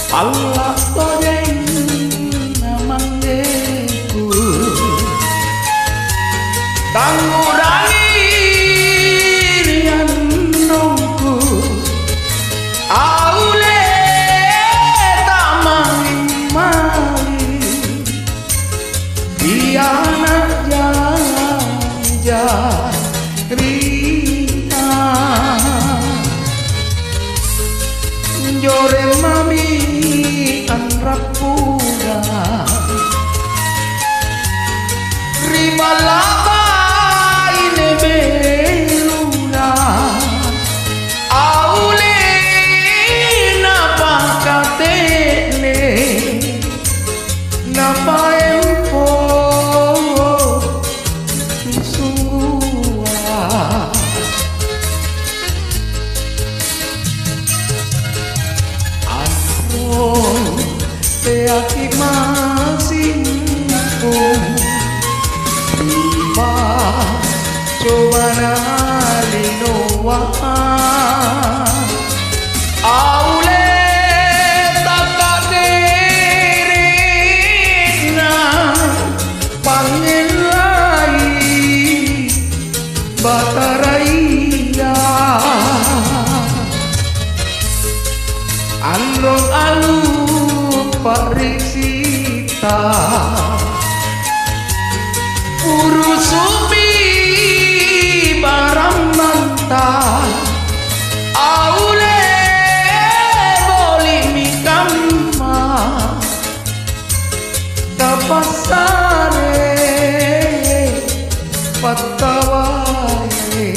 Allah goreng namanggeku tangurangi rian nongku aule tamangin mali biana rina jore mami Rapura Rimalaba ine beluna Aule napakatene Napaempo Sungguha Aki masingku Tiba coba nalinoa Aule takaderina Pangilai Bataraya Androng alu Parisita Urusumi barang manta Aule bolimi kamma Tapasare Patawaye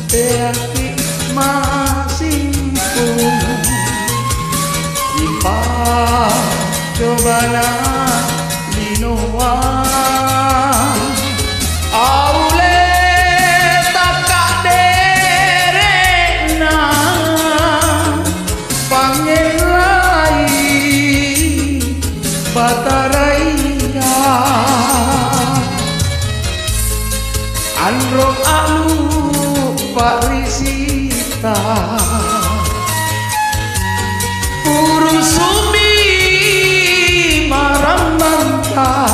Teaki masingku Ipa coba na linoa Aule takaderena Pangelai Bataraya Androng alu Parisita Urusumi marang manta